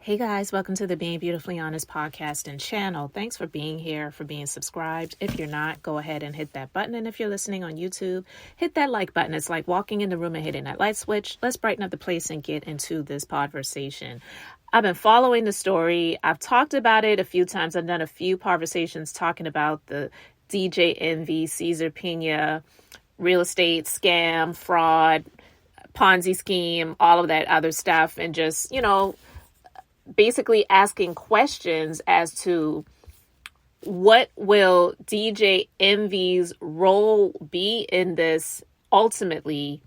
Hey guys, welcome to the Being Beautifully Honest podcast and channel. Thanks for being here, for being subscribed. If you're not, go ahead and hit that button. And if you're listening on YouTube, hit that like button. It's like walking in the room and hitting that light switch. Let's brighten up the place and get into this conversation. I've been following the story. I've talked about it a few times. I've done a few conversations talking about the djenvy, Cesar Pina, real estate scam, fraud, Ponzi scheme, all of that other stuff. And just, basically asking questions as to what will DJ Envy's role be in this ultimately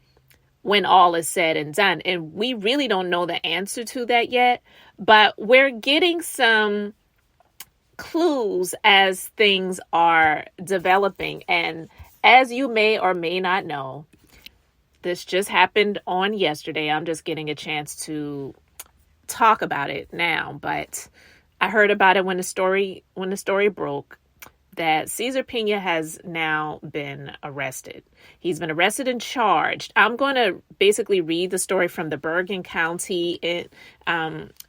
when all is said and done. And we really don't know the answer to that yet, but we're getting some clues as things are developing. And as you may or may not know, this just happened on yesterday. I'm just getting a chance to talk about it now, but I heard about it when the story broke that Cesar Pina has now been arrested. He's been arrested and charged. I'm going to basically read the story from the Bergen County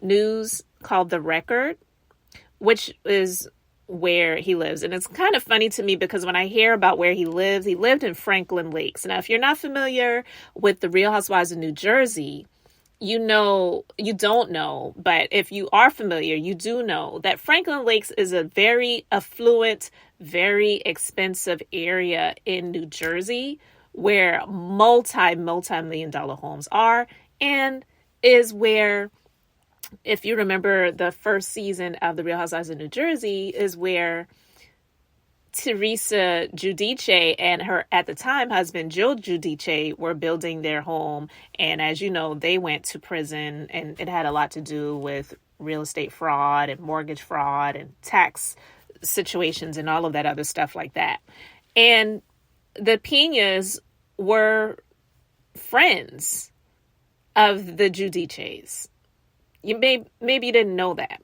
news called The Record, which is where he lives. And it's kind of funny to me because when I hear about where he lived in Franklin Lakes. Now, if you're not familiar with the Real Housewives of New Jersey, you don't know, but if you are familiar, you do know that Franklin Lakes is a very affluent, very expensive area in New Jersey where multi-million dollar homes are, and is where, if you remember the first season of The Real Housewives of New Jersey, is where Teresa Giudice and her, at the time, husband Joe Giudice were building their home. And as you know, they went to prison, and it had a lot to do with real estate fraud and mortgage fraud and tax situations and all of that other stuff like that. And the Pinas were friends of the Giudices. You maybe you didn't know that.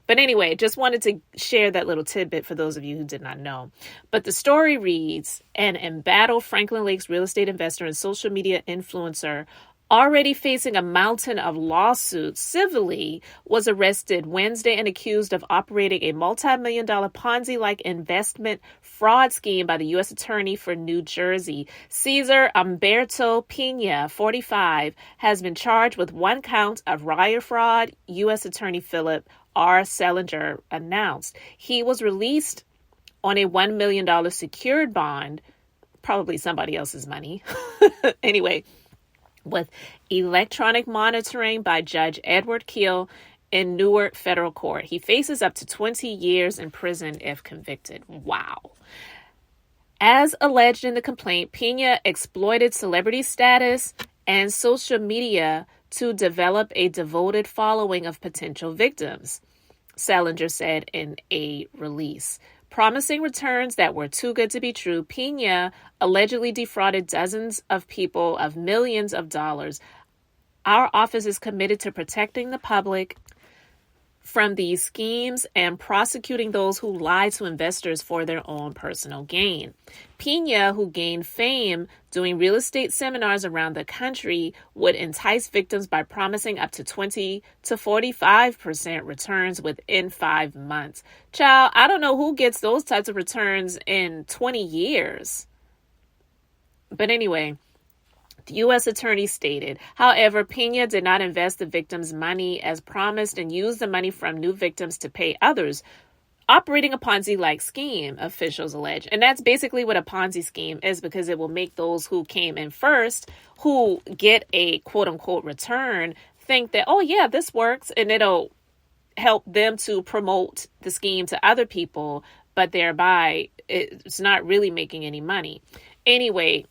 But anyway, just wanted to share that little tidbit for those of you who did not know. But the story reads, an embattled Franklin Lakes real estate investor and social media influencer already facing a mountain of lawsuits civilly was arrested Wednesday and accused of operating a multi-million-dollar Ponzi-like investment fraud scheme by the U.S. Attorney for New Jersey. Cesar Umberto Pina, 45, has been charged with one count of wire fraud, U.S. Attorney Philip R. Selinger announced. He was released on a $1 million secured bond, probably somebody else's money. Anyway, with electronic monitoring by Judge Edward Keel in Newark Federal Court. He faces up to 20 years in prison if convicted. Wow. As alleged in the complaint, Pina exploited celebrity status and social media to develop a devoted following of potential victims, Selinger said in a release. Promising returns that were too good to be true, Pina allegedly defrauded dozens of people of millions of dollars. Our office is committed to protecting the public from these schemes and prosecuting those who lie to investors for their own personal gain. Pina, who gained fame doing real estate seminars around the country, would entice victims by promising up to 20 to 45% returns within 5 months. Child, I don't know who gets those types of returns in 20 years. But anyway, the U.S. Attorney stated, however, Pina did not invest the victims' money as promised and used the money from new victims to pay others, operating a Ponzi-like scheme, officials allege. And that's basically what a Ponzi scheme is, because it will make those who came in first, who get a quote-unquote return, think that, oh, yeah, this works, and it'll help them to promote the scheme to other people, but thereby it's not really making any money. Anyway,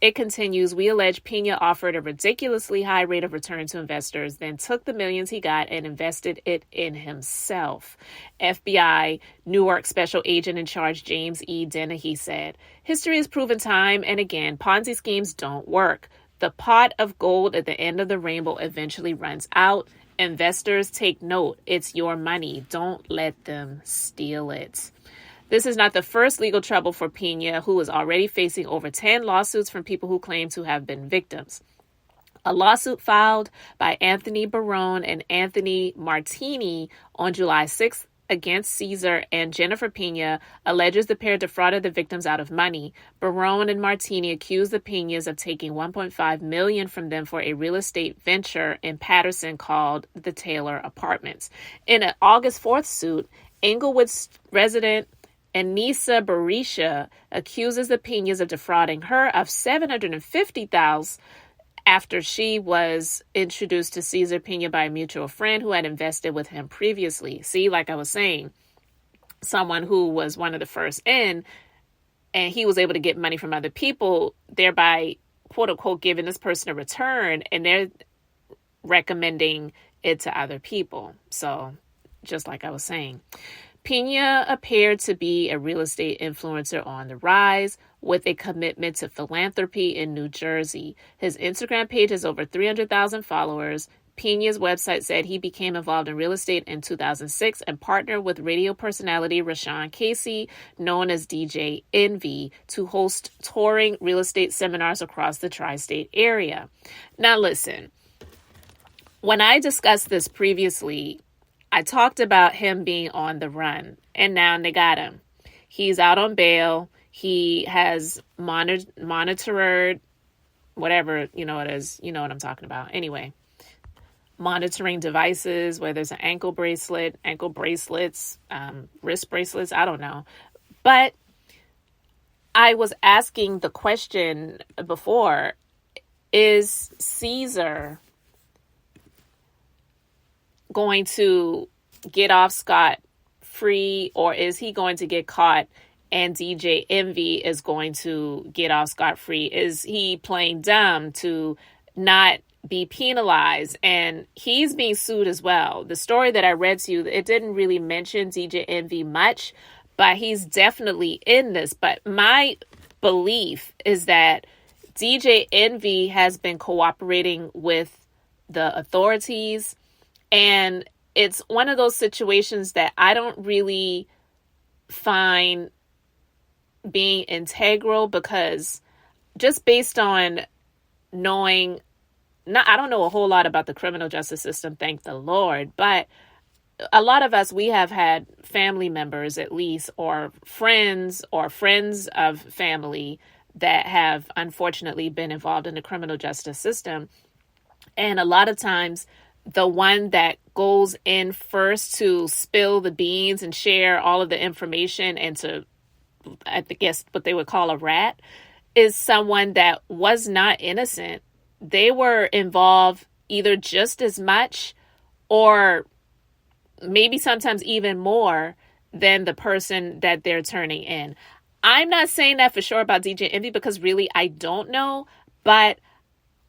it continues, we allege Pina offered a ridiculously high rate of return to investors, then took the millions he got and invested it in himself. FBI Newark Special Agent in Charge James E. Dennehy said, history has proven time and again, Ponzi schemes don't work. The pot of gold at the end of the rainbow eventually runs out. Investors, take note. It's your money. Don't let them steal it. This is not the first legal trouble for Pina, who is already facing over 10 lawsuits from people who claim to have been victims. A lawsuit filed by Anthony Barone and Anthony Martini on July 6th against Cesar and Jennifer Pina alleges the pair defrauded the victims out of money. Barone and Martini accused the Pinas of taking $1.5 million from them for a real estate venture in Patterson called the Taylor Apartments. In an August 4th suit, Englewood resident Anissa Barisha accuses the Pinas of defrauding her of $750,000 after she was introduced to Cesar Pina by a mutual friend who had invested with him previously. See, like I was saying, someone who was one of the first in, and he was able to get money from other people, thereby, quote unquote, giving this person a return, and they're recommending it to other people. So, just like I was saying. Pina appeared to be a real estate influencer on the rise with a commitment to philanthropy in New Jersey. His Instagram page has over 300,000 followers. Pina's website said he became involved in real estate in 2006 and partnered with radio personality Rashawn Casey, known as djenvy, to host touring real estate seminars across the tri-state area. Now listen, when I discussed this previously, I talked about him being on the run, and now they got him. He's out on bail. He has monitored whatever, it is. You know what I'm talking about. Anyway, monitoring devices, whether it's an ankle bracelets, wrist bracelets, I don't know. But I was asking the question before, is Cesar going to get off scot-free, or is he going to get caught and djenvy is going to get off scot-free? Is he playing dumb to not be penalized? And he's being sued as well. The story that I read to you, it didn't really mention djenvy much, but he's definitely in this. But my belief is that djenvy has been cooperating with the authorities. And it's one of those situations that I don't really find being integral, because just based on knowing, I don't know a whole lot about the criminal justice system, thank the Lord, but a lot of us, we have had family members at least, or friends of family that have unfortunately been involved in the criminal justice system. And a lot of times, the one that goes in first to spill the beans and share all of the information and to, I guess, what they would call a rat, is someone that was not innocent. They were involved either just as much or maybe sometimes even more than the person that they're turning in. I'm not saying that for sure about djenvy because really I don't know, but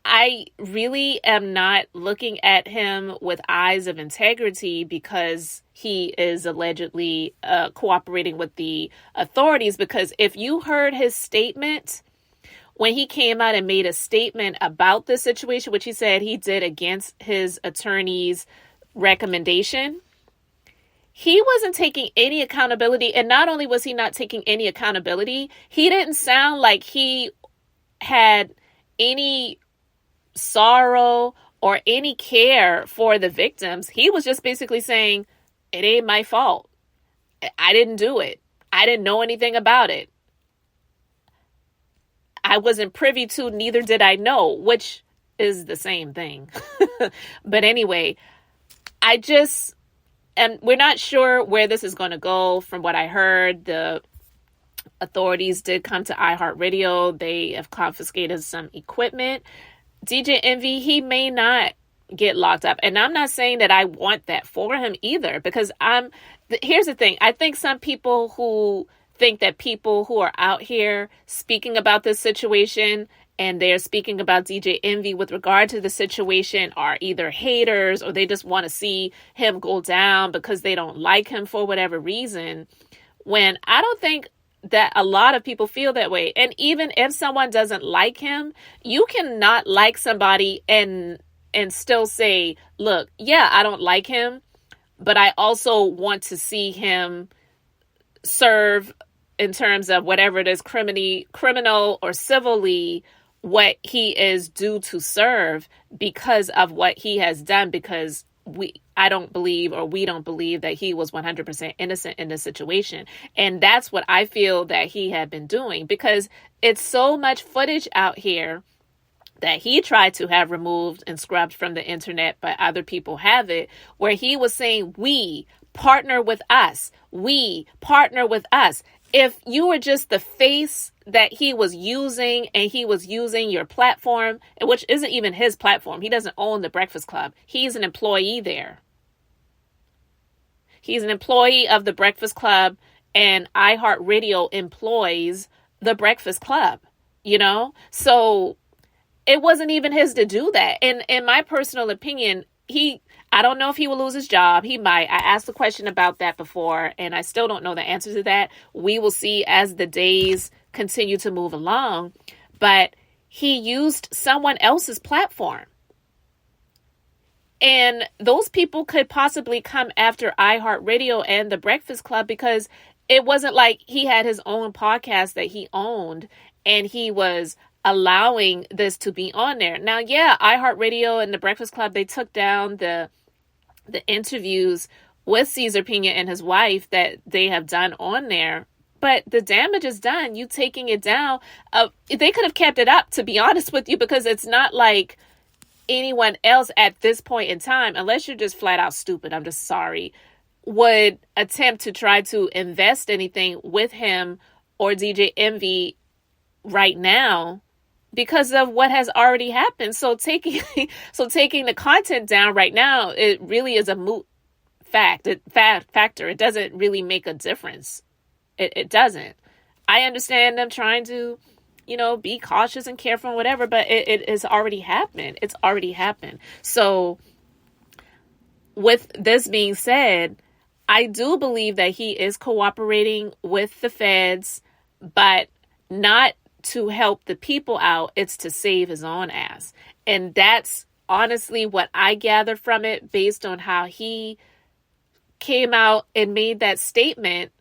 I really am not looking at him with eyes of integrity because he is allegedly cooperating with the authorities. Because if you heard his statement, when he came out and made a statement about this situation, which he said he did against his attorney's recommendation, he wasn't taking any accountability. And not only was he not taking any accountability, he didn't sound like he had any sorrow or any care for the victims. He was just basically saying, it ain't my fault. I didn't do it. I didn't know anything about it. I wasn't privy to, neither did I know, which is the same thing. But anyway, and we're not sure where this is going to go. From what I heard, the authorities did come to iHeartRadio. They have confiscated some equipment. djenvy, he may not get locked up. And I'm not saying that I want that for him either, because here's the thing. I think some people who think that people who are out here speaking about this situation and they're speaking about djenvy with regard to the situation are either haters or they just want to see him go down because they don't like him for whatever reason, when I don't think that a lot of people feel that way. And even if someone doesn't like him, you cannot like somebody and still say, look, yeah, I don't like him, but I also want to see him serve in terms of whatever it is, criminal or civilly, what he is due to serve because of what he has done, because I don't believe, or we don't believe, that he was 100% innocent in this situation. And that's what I feel that he had been doing, because it's so much footage out here that he tried to have removed and scrubbed from the internet, but other people have it, where he was saying, we partner with us. We partner with us. If you were just the face that he was using, and he was using your platform, which isn't even his platform. He doesn't own the Breakfast Club. He's an employee there. He's an employee of the Breakfast Club, and iHeartRadio employs the Breakfast Club, you know? So it wasn't even his to do that. And in my personal opinion, I don't know if he will lose his job. He might. I asked a question about that before, and I still don't know the answer to that. We will see as the days continue to move along. But he used someone else's platform. And those people could possibly come after iHeartRadio and the Breakfast Club, because it wasn't like he had his own podcast that he owned and he was allowing this to be on there. Now, yeah, iHeartRadio and the Breakfast Club, they took down the interviews with Cesar Pina and his wife that they have done on there. But the damage is done. You taking it down. They could have kept it up, to be honest with you, because it's not like anyone else at this point in time, unless you're just flat out stupid, I'm just sorry, would attempt to try to invest anything with him or djenvy right now, because of what has already happened. So taking the content down right now, it really is a moot factor. It doesn't really make a difference. It doesn't. I understand them trying to, be cautious and careful and whatever, but it has already happened. It's already happened. So with this being said, I do believe that he is cooperating with the feds, but not to help the people out. It's to save his own ass. And that's honestly what I gather from it, based on how he came out and made that statement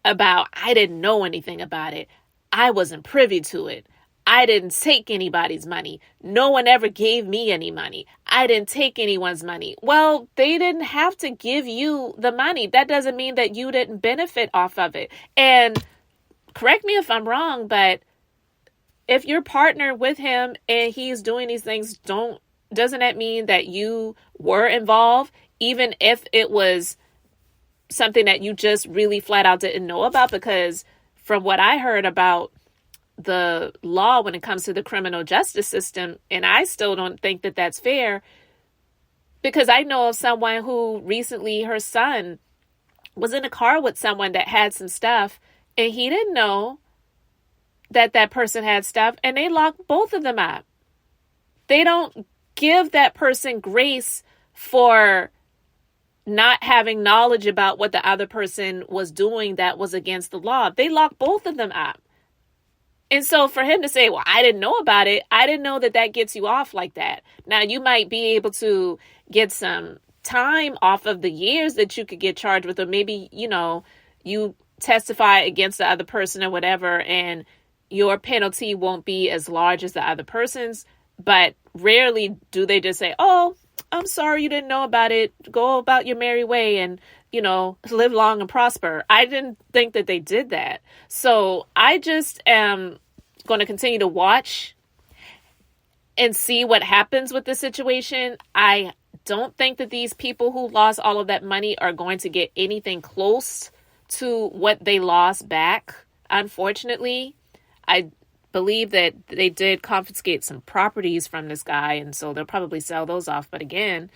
about, I didn't know anything about it. I wasn't privy to it. I didn't take anybody's money. No one ever gave me any money. I didn't take anyone's money. Well, they didn't have to give you the money. That doesn't mean that you didn't benefit off of it. And correct me if I'm wrong, but if you're partnered with him and he's doing these things, doesn't that mean that you were involved, even if it was something that you just really flat out didn't know about? Because from what I heard about the law when it comes to the criminal justice system, and I still don't think that that's fair, because I know of someone who recently, her son was in a car with someone that had some stuff, and he didn't know that person had stuff, and they locked both of them up. They don't give that person grace for not having knowledge about what the other person was doing that was against the law. They locked both of them up. And so for him to say, well, I didn't know about it, I didn't know that gets you off like that. Now, you might be able to get some time off of the years that you could get charged with, or maybe, you testify against the other person or whatever, and your penalty won't be as large as the other person's. But rarely do they just say, oh, I'm sorry you didn't know about it. Go about your merry way and, live long and prosper. I didn't think that they did that. So I just am going to continue to watch and see what happens with the situation. I don't think that these people who lost all of that money are going to get anything close to what they lost back. Unfortunately, I believe that they did confiscate some properties from this guy, and so they'll probably sell those off. But again,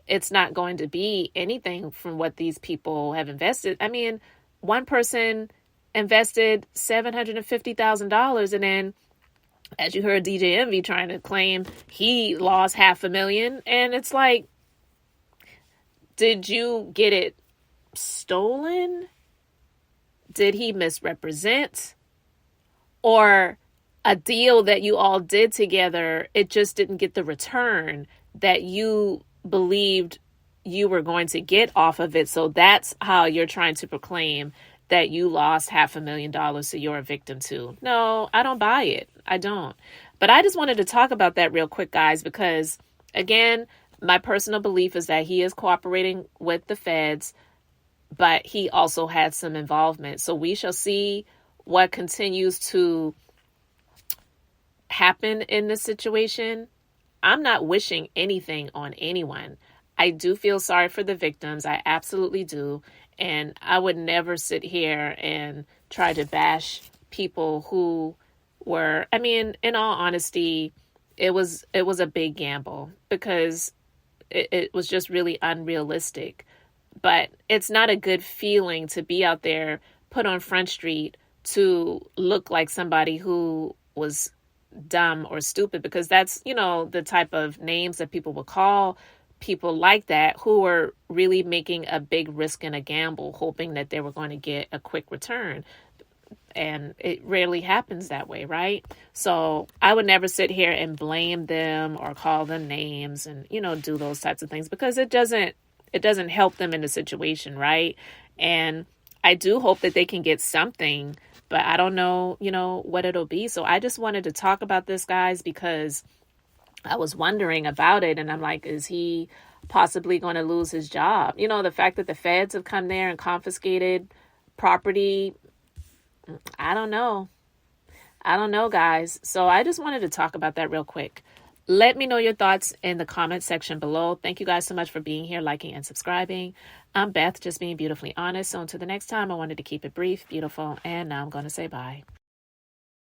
it's not going to be anything from what these people have invested. I mean, one person invested $750,000, and then, as you heard, djenvy trying to claim he lost $500,000, and it's like, did you get it stolen? Did he misrepresent? Or a deal that you all did together, it just didn't get the return that you believed you were going to get off of it. So that's how you're trying to proclaim that you lost $500,000, so you're a victim too. No, I don't buy it. I don't. But I just wanted to talk about that real quick, guys, because again, my personal belief is that he is cooperating with the feds, but he also had some involvement. So we shall see what continues to happen in this situation. I'm not wishing anything on anyone. I do feel sorry for the victims. I absolutely do. And I would never sit here and try to bash people who were, I mean, in all honesty, it was a big gamble because it was just really unrealistic. But it's not a good feeling to be out there, put on Front Street to look like somebody who was dumb or stupid, because that's, the type of names that people would call people like that who are really making a big risk and a gamble, hoping that they were going to get a quick return. And it rarely happens that way, right? So I would never sit here and blame them or call them names and, do those types of things, because it doesn't help them in the situation, right? And I do hope that they can get something, but I don't know, what it'll be. So I just wanted to talk about this, guys, because I was wondering about it, and I'm like, is he possibly going to lose his job? The fact that the feds have come there and confiscated property, I don't know. Guys. So I just wanted to talk about that real quick. Let me know your thoughts in the comment section below. Thank you guys so much for being here, liking, and subscribing. I'm Beth, just being beautifully honest. So until the next time, I wanted to keep it brief, beautiful, and now I'm going to say bye.